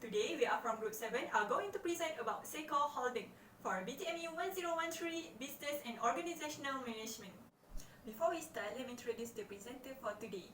Today we are from Group 7 are going to present about Seiko Holding for Btmu 1013 Business and Organizational Management. Before we start, let me introduce the presenter for today.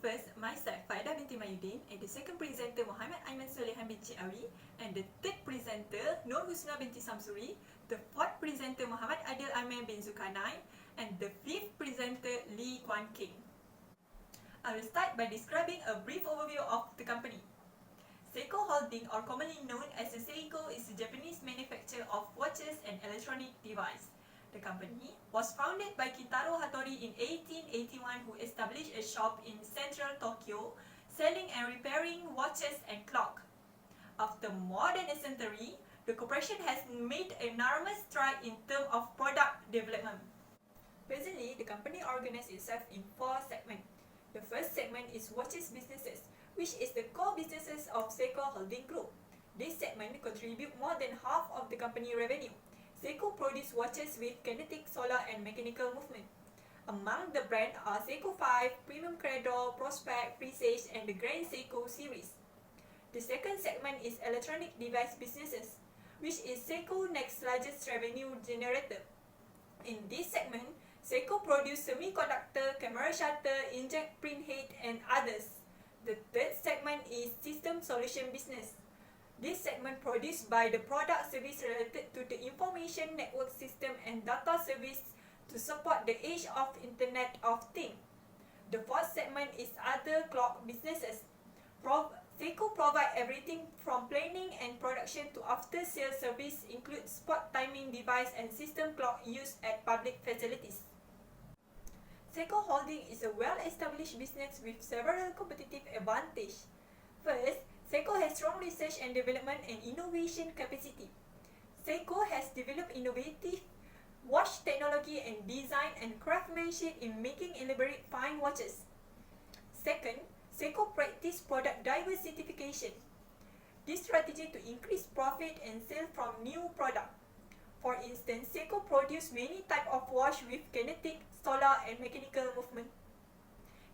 First, myself, FAYYADHAH binti MAHYUDIN, and the second presenter Muhammad AIMAN SOLEHAN bin Ciawi, and the third presenter NURHUSNA binti SAMSURI, the fourth presenter Muhammad AIDIL AMIR bin ZULKARNAI, and the fifth presenter KUAN. I will start by describing a brief overview of the company. Seiko Holding, or commonly known as Seiko, is a Japanese manufacturer of watches and electronic devices. The company was founded by Kitaro Hattori in 1881, who established a shop in central Tokyo selling and repairing watches and clocks. After more than a century, the corporation has made enormous strides in terms of product development. Presently, the company organizes itself in four segments. The first segment is watches businesses, which is the core businesses of Seiko Holding Group. This segment contributes more than half of the company revenue. Seiko produces watches with kinetic, solar and mechanical movement. Among the brands are Seiko 5, Premium Credo, Prospect, Presage and the Grand Seiko series. The second segment is electronic device businesses, which is Seiko's next largest revenue generator. In this segment, Seiko produces semiconductor, camera shutter, inkjet print head and others. The third segment is System Solution Business. This segment produced by the product service related to the information network system and data service to support the age of Internet of Things. The fourth segment is Other Clock Businesses. Seiko provides everything from planning and production to after-sales service, includes spot timing device and system clock used at public facilities. Seiko Holding is a well-established business with several competitive advantages. First, Seiko has strong research and development and innovation capacity. Seiko has developed innovative watch technology and design and craftsmanship in making elaborate fine watches. Second, Seiko practices product diversification. This strategy to increase profit and sales from new products. For instance, Seiko produces many types of watch with kinetic, solar and mechanical movement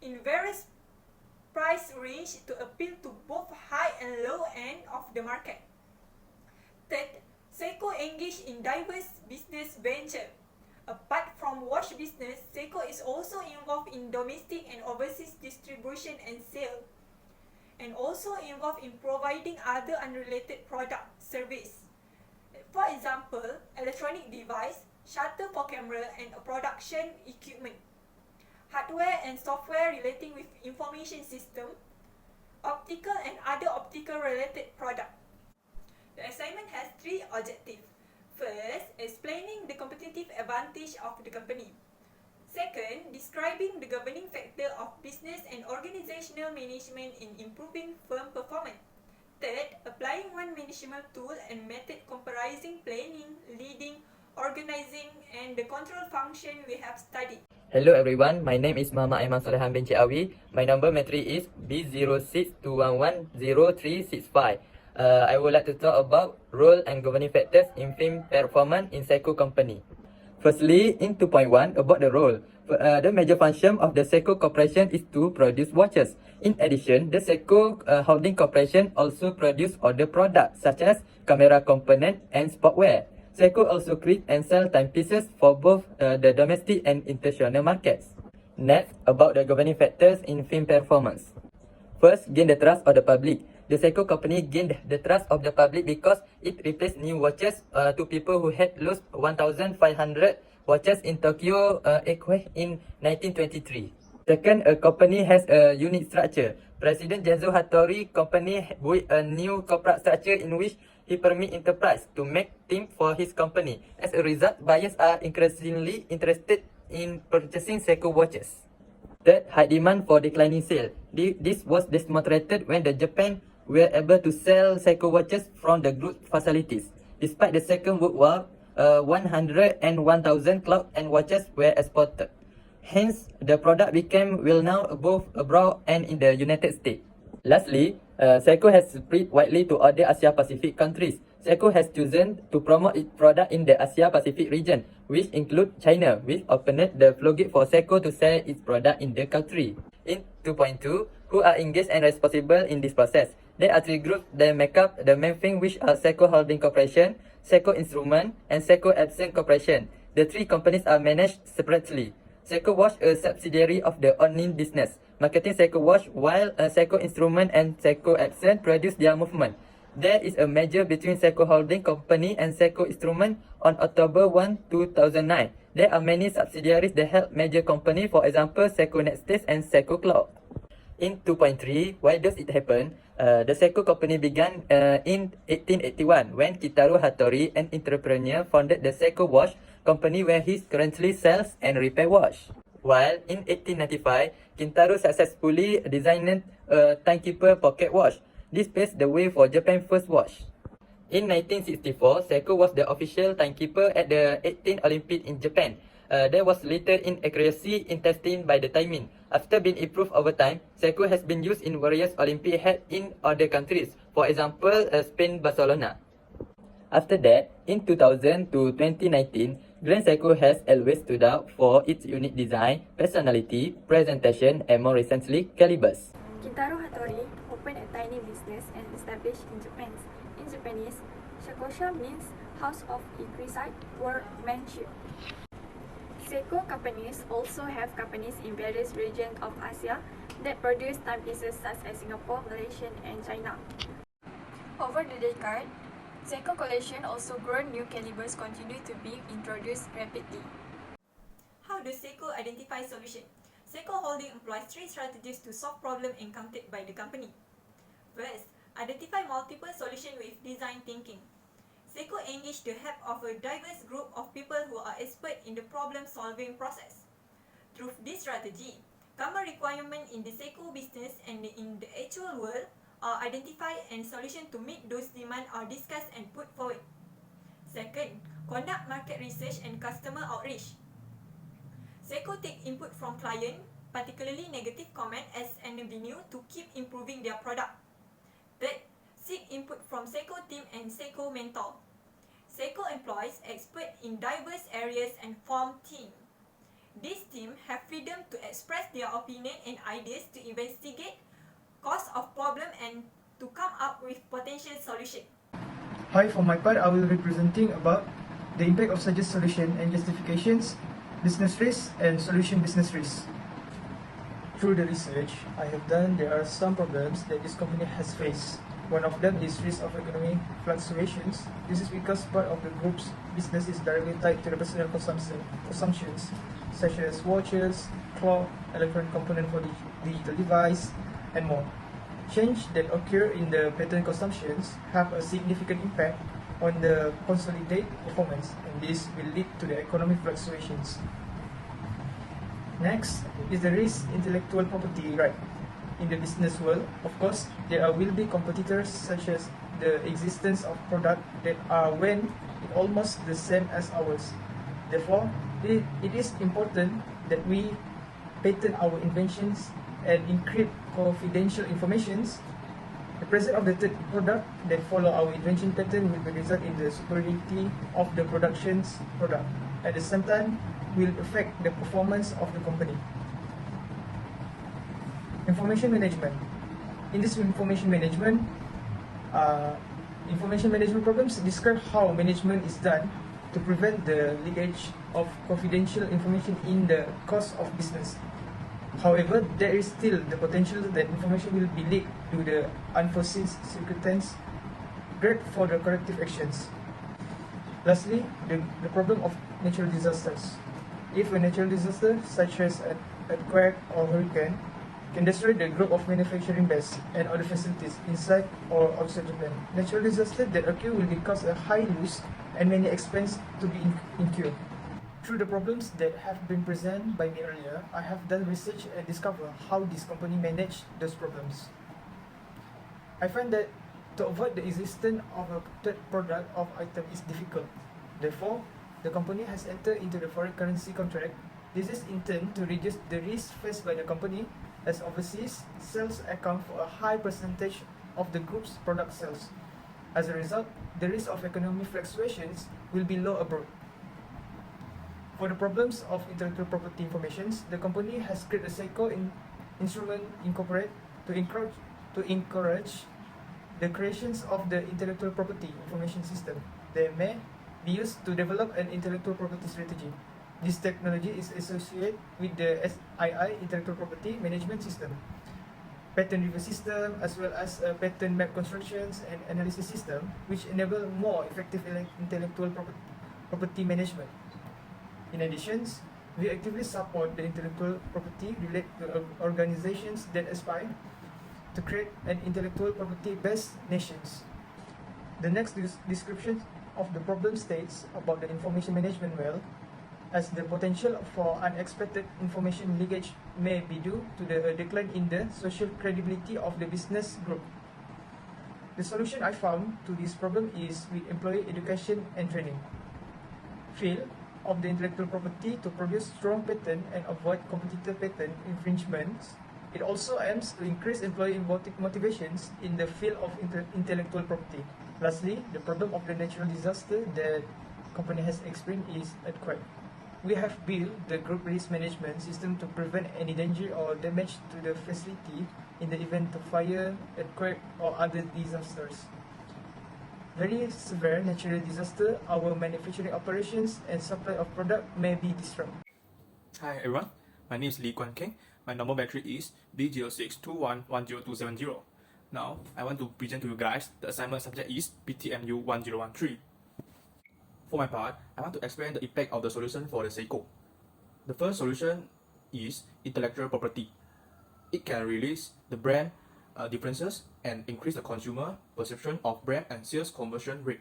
in various price range to appeal to both high and low end of the market. Third, Seiko engaged in diverse business ventures. Apart from watch business, Seiko is also involved in domestic and overseas distribution and sale, and also involved in providing other unrelated product service. For example, electronic device, shutter for camera and production equipment, hardware and software relating with information system, optical and other optical related products. The assignment has three objectives. First, explaining the competitive advantage of the company. Second, describing the governing factor of business and organizational management in improving firm performance. Third, applying one management tool and method comprising planning, leading, organizing, and the control function we have studied. Hello everyone, my name is Muhammad AIMAN SOLEHAN bin Ciawi. My number matric is B0621103665. I would like to talk about role and governing factors in film performance in Seiko company. Firstly, in 2.1 about the role. The major function of the Seiko Corporation is to produce watches. In addition, the Seiko Holding Corporation also produce other products such as camera component and sportwear. Seiko also create and sell timepieces for both the domestic and international markets. Next, about the governing factors in film performance. First, gain the trust of the public. The Seiko company gained the trust of the public because it replaced new watches to people who had lost 1,500 watches in Tokyo earthquake in 1923. Second, a company has a unique structure. President Genzo Hattori company with a new corporate structure in which he permit enterprise to make team for his company. As a result, buyers are increasingly interested in purchasing Seiko watches. Third, high demand for declining sale. This was demonstrated when the Japan were able to sell Seiko watches from the group facilities. Despite the Second World War, 101,000 clocks and watches were exported. Hence, the product became well known both abroad and in the United States. Lastly, Seiko has spread widely to other Asia-Pacific countries. Seiko has chosen to promote its product in the Asia-Pacific region, which include China, which opened the floodgate for Seiko to sell its product in the country. In 2.2, who are engaged and responsible in this process? There are three groups that make up the main thing, which are Seiko Holding Corporation, Seiko Instrument, and Seiko Epson Corporation. The three companies are managed separately. Seiko Watch, a subsidiary of the online business, marketing Seiko Watch, while Seiko Instrument and Seiko Epson produce their movement. There is a merger between Seiko Holding Company and Seiko Instrument on October 1, 2009. There are many subsidiaries that help major company, for example, Seiko Netspace and Seiko Cloud. In 2.3, why does it happen? The Seiko company began in 1881 when Kitaro Hattori, an entrepreneur, founded the Seiko Watch company where he currently sells and repair watch. While in 1895, Kintaro successfully designed a timekeeper pocket watch. This paved the way for Japan's first watch. In 1964, Seiko was the official timekeeper at the 18th Olympics in Japan. There was little inaccuracy in testing by the timing. After being improved over time, Seiko has been used in various Olympics held in other countries, for example, Spain, Barcelona. After that, in 2000 to 2019, Grand Seiko has always stood out for its unique design, personality, presentation, and more recently, calibers. Kintaro Hattori opened a tiny business and established in Japan. In Japanese, Shakosha means House of Exquisite Workmanship. Seiko companies also have companies in various regions of Asia that produce timepieces such as Singapore, Malaysia, and China. Over the decade, Seiko collection also grown. New calibers continue to be introduced rapidly. How does Seiko identify solution? Seiko Holding employs three strategies to solve problems encountered by the company. First, identify multiple solutions with design thinking. Seiko engaged the help of a diverse group of people who are expert in the problem-solving process. Through this strategy, common requirements in the Seiko business and in the actual world are identified and solutions to meet those demands are discussed and put forward. Second, conduct market research and customer outreach. Seiko take input from clients, particularly negative comment, as an avenue to keep improving their product. Third, seek input from Seiko team and Seiko mentor. Seiko employs experts in diverse areas and form teams. These teams have freedom to express their opinion and ideas to investigate cause of problem and to come up with potential solution. Hi, for my part, I will be presenting about the impact of such a solution and justifications, business risk, and solution business risk. Through the research I have done, there are some problems that this company has faced. One of them is risk of economic fluctuations. This is because part of the group's business is directly tied to the personal consumptions, such as watches, clock, electronic component for digital device, and more. Change that occur in the pattern consumptions have a significant impact on the consolidated performance, and this will lead to the economic fluctuations. Next is the risk intellectual property right. In the business world, of course, there will be competitors such as the existence of products that are when almost the same as ours. Therefore, it is important that we patent our inventions and encrypt confidential informations. The presence of the third product that follow our invention pattern will result in the superiority of the production's product. At the same time, will affect the performance of the company. Information management. In this information management problems describe how management is done to prevent the leakage of confidential information in the course of business. However, there is still the potential that information will be leaked due to the unforeseen circumstances. Great for the corrective actions. Lastly, the problem of natural disasters. If a natural disaster such as an earthquake or hurricane can destroy the group of manufacturing base and other facilities inside or outside Japan, natural disasters that occur will cause a high loss and many expense to be incurred. Through the problems that have been presented by me earlier, I have done research and discovered how this company managed those problems. I find that to avoid the existence of a third product of item is difficult. Therefore, the company has entered into the foreign currency contract. This is in turn to reduce the risk faced by the company, as overseas sales account for a high percentage of the group's product sales. As a result, the risk of economic fluctuations will be low abroad. For the problems of intellectual property informations, the company has created a Seiko Instrument Incorporated to encourage the creations of the intellectual property information system that may be used to develop an intellectual property strategy. This technology is associated with the SII intellectual property management system, patent review system, as well as a patent map constructions and analysis system, which enable more effective intellectual property management. In addition, we actively support the intellectual property related to organizations that aspire to create an intellectual property-based nations. The next description of the problem states about the information management well, as the potential for unexpected information leakage may be due to the decline in the social credibility of the business group. The solution I found to this problem is with employee education and training field of the intellectual property to produce strong patent and avoid competitor patent infringements. It also aims to increase employee motivations in the field of intellectual property. Lastly, the problem of the natural disaster that company has experienced is earthquake. We have built the group risk management system to prevent any danger or damage to the facility in the event of fire, earthquake, or other disasters. Very severe natural disaster, our manufacturing operations and supply of product may be disrupted. Hi everyone, my name is KHENG. My number battery is B06211020. Now, I want to present to you guys the assignment subject is Btmu 1013. For my part, I want to explain the impact of the solution for the Seiko. The first solution is intellectual property. It can release the brand differences and increase the consumer perception of brand and sales conversion rate.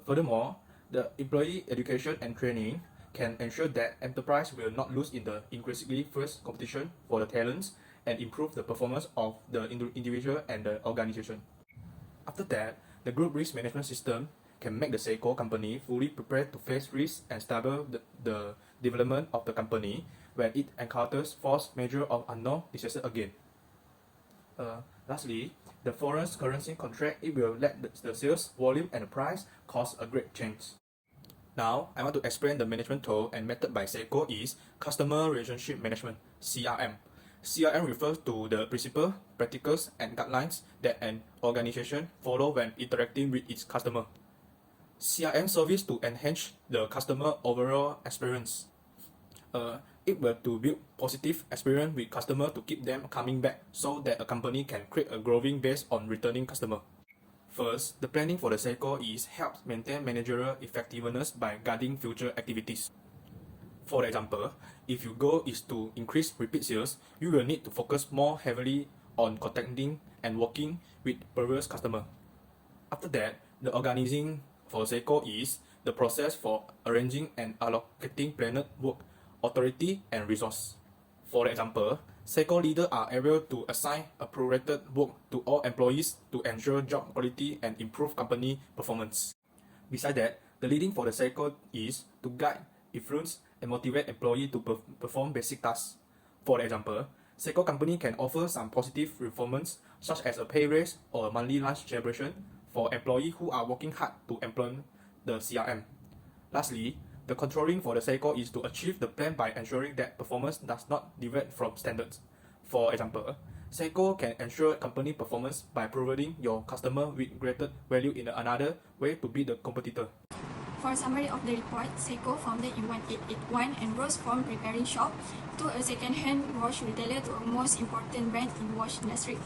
Furthermore, the employee education and training can ensure that enterprise will not lose in the increasingly fierce competition for the talents and improve the performance of the individual and the organization. After that, the group risk management system can make the Seiko company fully prepared to face risks and stable the development of the company when it encounters force majeure or unknown disaster again. Lastly, the foreign currency contract, it will let the sales volume and the price cause a great change. Now, I want to explain the management tool and method by Seiko is Customer Relationship Management, CRM. CRM refers to the principles, practices, and guidelines that an organization follow when interacting with its customer. CRM serves to enhance the customer overall experience. It will to build positive experience with customer to keep them coming back so that a company can create a growing base on returning customer. First, the planning for the Seiko is helps maintain managerial effectiveness by guiding future activities. For example, if your goal is to increase repeat sales, you will need to focus more heavily on contacting and working with previous customer. After that, the organizing for Seiko is the process for arranging and allocating planned work, authority, and resource. For example, Seiko leaders are able to assign appropriate work to all employees to ensure job quality and improve company performance. Besides that, the leading for the Seiko is to guide, influence, and motivate employees to perform basic tasks. For example, Seiko company can offer some positive performance such as a pay raise or a monthly lunch celebration for employees who are working hard to implement the CRM. Lastly, the controlling for the Seiko is to achieve the plan by ensuring that performance does not deviate from standards. For example, Seiko can ensure company performance by providing your customer with greater value in another way to beat the competitor. For a summary of the report, Seiko founded in 1881 and rose from repairing shop to a second-hand watch retailer to a most important brand in watch industry.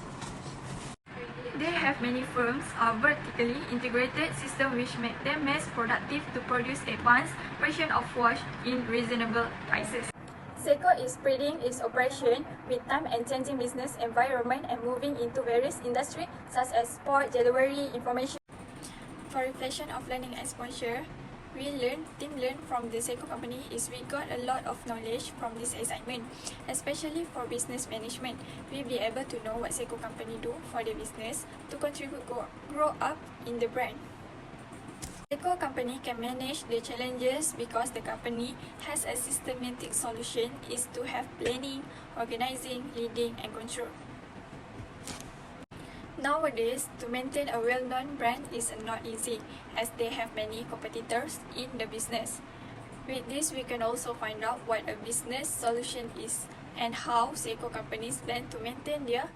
They have many firms, a vertically integrated system which make them mass productive to produce advanced version of watch in reasonable prices. Seiko is spreading its operation with time and changing business environment and moving into various industries such as sport, jewelry, information. For reflection of learning exposure, team learn from the Seiko company is we got a lot of knowledge from this assignment, especially for business management. We'll be able to know what Seiko company do for the business to contribute grow up in the brand. Seiko company can manage the challenges because the company has a systematic solution is to have planning, organizing, leading, and control. Nowadays, to maintain a well-known brand is not easy as they have many competitors in the business. With this, we can also find out what a business solution is and how Seiko companies plan to maintain their